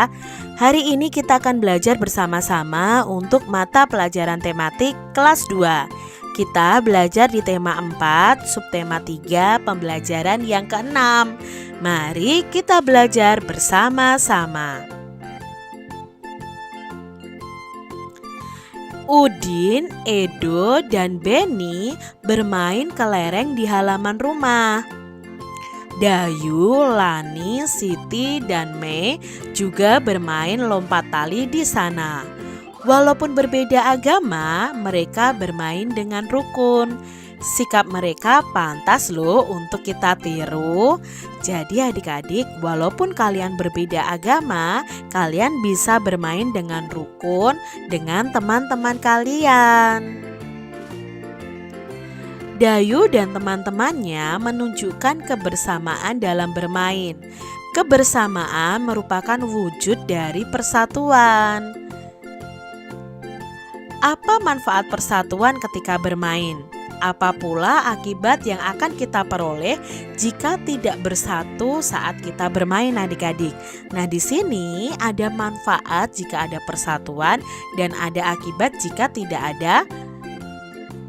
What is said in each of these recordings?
ya. Hari ini kita akan belajar bersama-sama untuk mata pelajaran tematik kelas 2. Kita belajar di tema 4, subtema 3, pembelajaran yang ke-6. Mari kita belajar bersama-sama. Udin, Edo, dan Beni bermain kelereng di halaman rumah. Dayu, Lani, Siti, dan Mei juga bermain lompat tali di sana. Walaupun berbeda agama, mereka bermain dengan rukun. Sikap mereka pantas loh untuk kita tiru. Jadi adik-adik, walaupun kalian berbeda agama, kalian bisa bermain dengan rukun dengan teman-teman kalian. Dayu dan teman-temannya menunjukkan kebersamaan dalam bermain. Kebersamaan merupakan wujud dari persatuan. Apa manfaat persatuan ketika bermain? Apa pula akibat yang akan kita peroleh jika tidak bersatu saat kita bermain adik-adik? Nah, di sini ada manfaat jika ada persatuan dan ada akibat jika tidak ada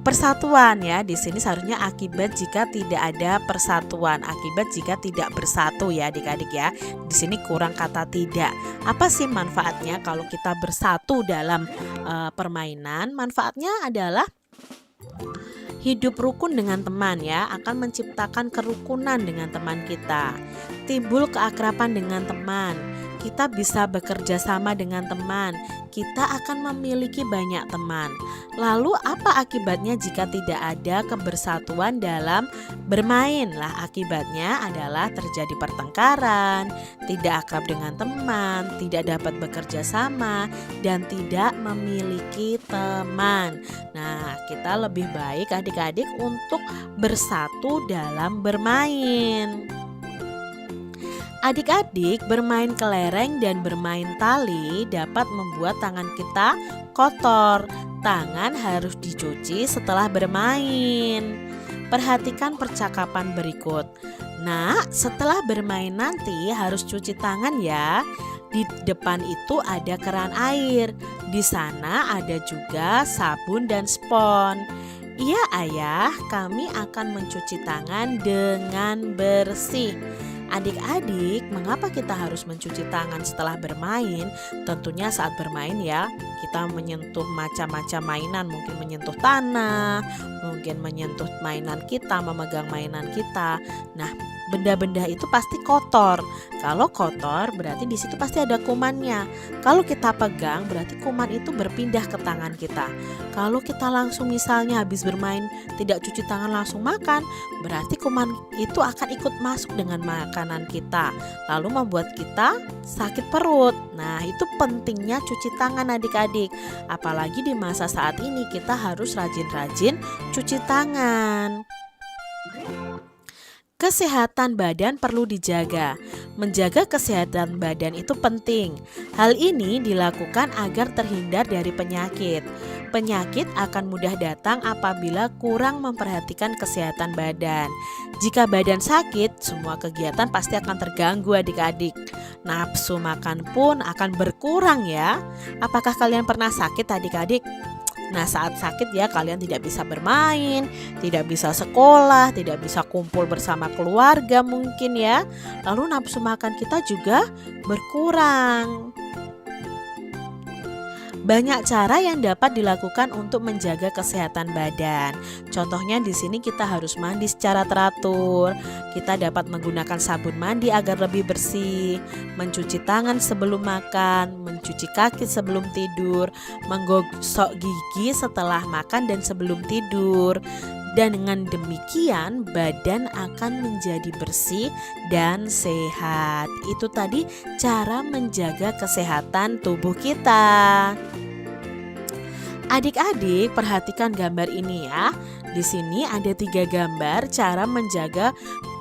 persatuan ya. Di sini seharusnya akibat jika tidak ada persatuan, akibat jika tidak bersatu ya adik-adik ya. Di sini kurang kata tidak. Apa sih manfaatnya kalau kita bersatu dalam permainan? Manfaatnya adalah hidup rukun dengan teman ya, akan menciptakan kerukunan dengan teman kita. Timbul keakraban dengan teman. Kita bisa bekerja sama dengan teman. Kita akan memiliki banyak teman. Lalu apa akibatnya jika tidak ada kebersatuan dalam bermain? Lah, akibatnya adalah terjadi pertengkaran, tidak akrab dengan teman, tidak dapat bekerja sama, dan tidak memiliki teman. Nah, kita lebih baik adik-adik untuk bersatu dalam bermain. Adik-adik, bermain kelereng dan bermain tali dapat membuat tangan kita kotor. Tangan harus dicuci setelah bermain. Perhatikan percakapan berikut. Nah, setelah bermain nanti harus cuci tangan ya. Di depan itu ada keran air. Di sana ada juga sabun dan spons. Iya ayah, kami akan mencuci tangan dengan bersih. Adik-adik, mengapa kita harus mencuci tangan setelah bermain? Tentunya saat bermain ya, kita menyentuh macam-macam mainan, mungkin menyentuh tanah, mungkin menyentuh mainan kita, memegang mainan kita. Nah, benda-benda itu pasti kotor. Kalau kotor berarti di situ pasti ada kumannya. Kalau kita pegang berarti kuman itu berpindah ke tangan kita. Kalau kita langsung misalnya habis bermain tidak cuci tangan langsung makan, berarti kuman itu akan ikut masuk dengan makanan kita, lalu membuat kita sakit perut. Nah, itu pentingnya cuci tangan adik-adik. Apalagi di masa saat ini kita harus rajin-rajin cuci tangan. Kesehatan badan perlu dijaga. Menjaga kesehatan badan itu penting. Hal ini dilakukan agar terhindar dari penyakit. Penyakit akan mudah datang apabila kurang memperhatikan kesehatan badan. Jika badan sakit, semua kegiatan pasti akan terganggu adik-adik. Nafsu makan pun akan berkurang ya. Apakah kalian pernah sakit adik-adik? Nah, saat sakit ya kalian tidak bisa bermain, tidak bisa sekolah, tidak bisa kumpul bersama keluarga mungkin ya. Lalu nafsu makan kita juga berkurang. Banyak cara yang dapat dilakukan untuk menjaga kesehatan badan. Contohnya di sini kita harus mandi secara teratur. Kita dapat menggunakan sabun mandi agar lebih bersih, mencuci tangan sebelum makan, mencuci kaki sebelum tidur, menggosok gigi setelah makan dan sebelum tidur. Dan dengan demikian badan akan menjadi bersih dan sehat. Itu tadi cara menjaga kesehatan tubuh kita. Adik-adik, perhatikan gambar ini ya. Di sini ada 3 gambar cara menjaga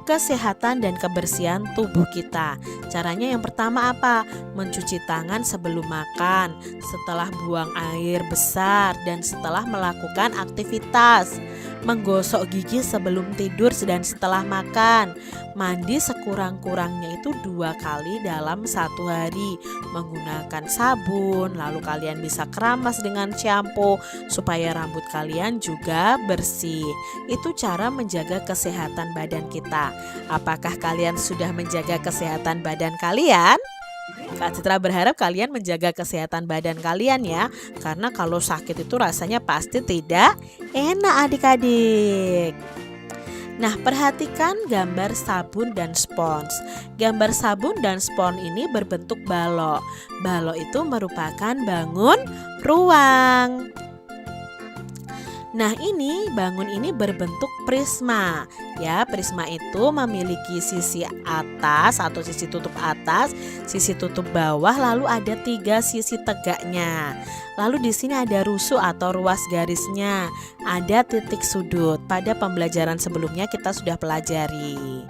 kesehatan dan kebersihan tubuh kita. Caranya yang pertama apa? Mencuci tangan sebelum makan, setelah buang air besar, dan setelah melakukan aktivitas. menggosok gigi sebelum tidur dan setelah makan, mandi sekurang-kurangnya itu 2 kali dalam 1 hari, menggunakan sabun, lalu kalian bisa keramas dengan shampoo supaya rambut kalian juga bersih. Itu cara menjaga kesehatan badan kita. Apakah kalian sudah menjaga kesehatan badan kalian? Kak Citra berharap kalian menjaga kesehatan badan kalian ya, karena kalau sakit itu rasanya pasti tidak enak adik-adik. Nah, perhatikan gambar sabun dan spons. Gambar sabun dan spons ini berbentuk balok. Balok itu merupakan bangun ruang. Nah, bangun ini berbentuk prisma. Ya, prisma itu memiliki sisi atas atau sisi tutup atas, sisi tutup bawah, lalu ada 3 sisi tegaknya. Lalu di sini ada rusuk atau ruas garisnya, ada titik sudut. Pada pembelajaran sebelumnya kita sudah pelajari.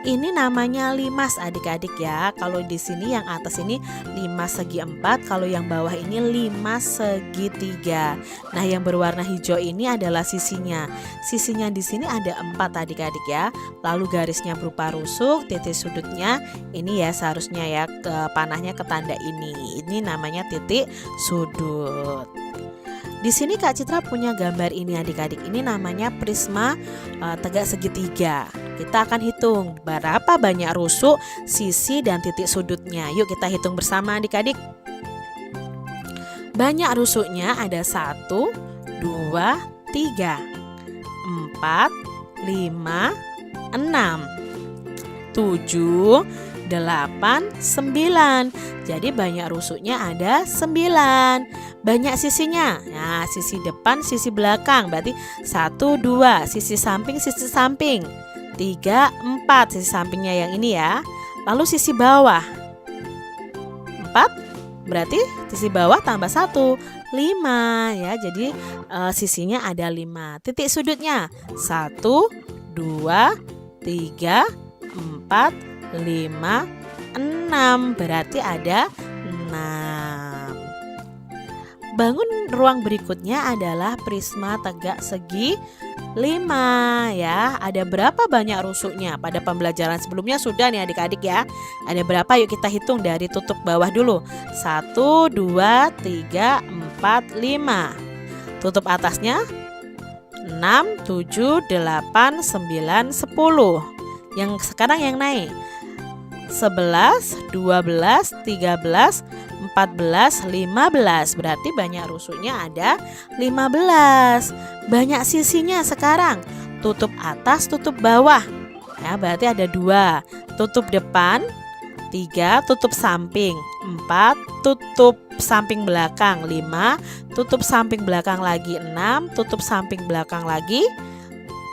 Ini namanya limas adik-adik ya. Kalau di sini yang atas ini limas segi 4, kalau yang bawah ini limas segi 3. Nah, yang berwarna hijau ini adalah sisinya. Sisinya di sini ada 4 adik-adik ya. Lalu garisnya berupa rusuk, titik sudutnya ini ya seharusnya ya ke panahnya ke tanda ini. Ini namanya titik sudut. Di sini Kak Citra punya gambar ini adik-adik. Ini namanya prisma tegak segitiga. Kita akan hitung berapa banyak rusuk, sisi, dan titik sudutnya. Yuk kita hitung bersama adik-adik. Banyak rusuknya ada 1, 2, 3, 4, 5, 6, 7, 8, 9. Jadi banyak rusuknya ada 9. Banyak sisinya. Nah, sisi depan, sisi belakang. Berarti 1, 2, sisi samping, 3, 4, sisi sampingnya yang ini ya. Lalu sisi bawah 4, berarti sisi bawah tambah 1, 5 ya. Jadi sisinya ada 5. Titik sudutnya 1, 2, 3, 4, 5, 6. Berarti ada 6. Bangun ruang berikutnya adalah prisma tegak segi 5 ya. Ada berapa banyak rusuknya? Pada pembelajaran sebelumnya sudah nih adik-adik ya. Ada berapa? Yuk kita hitung dari tutup bawah dulu. 1, 2, 3, 4, 5. Tutup atasnya 6, 7, 8, 9, 10. Yang sekarang yang naik 11, 12, 13, 14, 15. Berarti banyak rusuknya ada 15. Banyak sisinya sekarang. Tutup atas, tutup bawah. Ya, berarti ada 2. Tutup depan 3, tutup samping 4, tutup samping belakang 5, tutup samping belakang lagi 6, tutup samping belakang lagi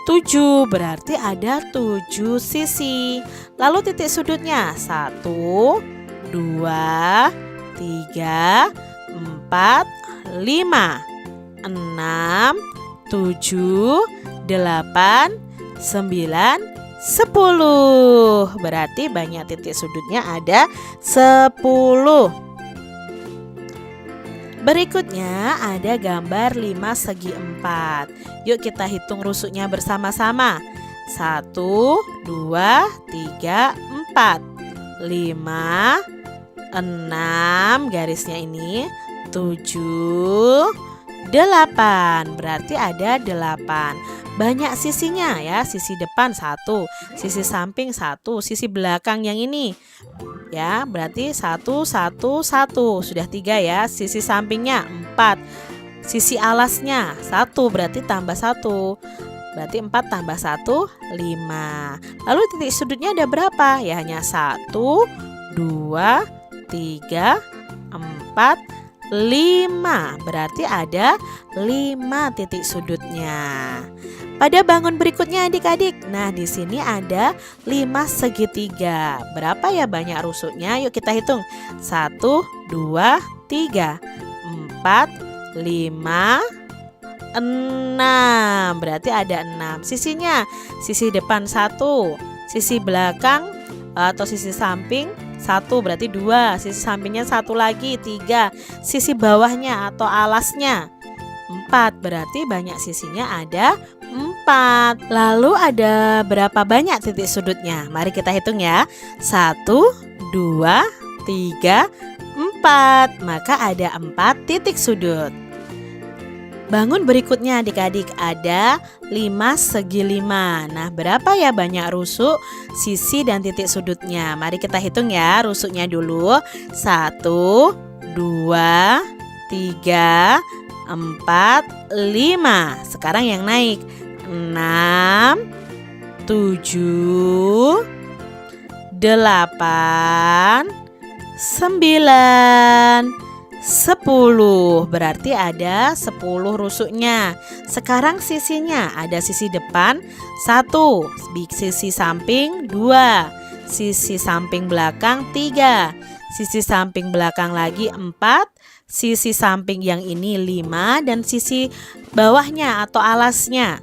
7. Berarti ada 7 sisi. Lalu titik sudutnya 1, 2, 3, 4, 5, 6, 7, 8, 9, 10. Berarti banyak titik sudutnya ada 10. Berikutnya ada gambar 5 segi 4. Yuk kita hitung rusuknya bersama-sama. 1, 2, 3, 4, 5, 6, garisnya ini 7, 8. Berarti ada 8. Banyak sisinya ya. Sisi depan 1, sisi samping 1, sisi belakang yang ini ya, berarti 1, 1, 1. Sudah 3 ya. Sisi sampingnya 4, sisi alasnya 1, berarti tambah 1. Berarti 4 tambah 1, 5. Lalu titik sudutnya ada berapa? Ya hanya 1, 2, 3, 4, 5. Berarti ada 5 titik sudutnya. Pada bangun berikutnya adik-adik. Nah, di sini ada 5 segitiga. Berapa ya banyak rusuknya? Yuk kita hitung. 1, 2, 3, 4, 5, 6. Berarti ada 6 sisinya. Sisi depan 1, sisi belakang atau sisi samping 1, berarti 2. Sisi sampingnya 1 lagi 3. Sisi bawahnya atau alasnya 4. Berarti banyak sisinya ada 4. Lalu ada berapa banyak titik sudutnya? Mari kita hitung ya. 1, 2, 3, 4. Maka ada 4 titik sudut. Bangun berikutnya adik-adik, ada 5 segi 5. Nah, berapa ya banyak rusuk, sisi, dan titik sudutnya? Mari kita hitung ya rusuknya dulu. 1, 2, 3, 4, 5. Sekarang yang naik. 6, 7, 8, 9, 10. Berarti ada 10 rusuknya. Sekarang sisinya, ada sisi depan 1, sisi samping 2, sisi samping belakang 3, sisi samping belakang lagi 4, sisi samping yang ini 5, dan sisi bawahnya atau alasnya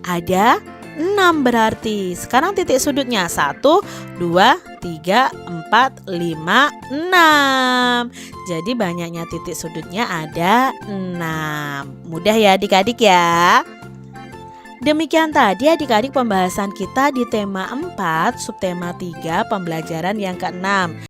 ada 6 berarti. Sekarang titik sudutnya 1, 2, 3, 4, 5, 6. Jadi banyaknya titik sudutnya ada 6. Mudah ya adik-adik ya. Demikian tadi adik-adik pembahasan kita di tema 4, subtema 3, pembelajaran yang ke-6.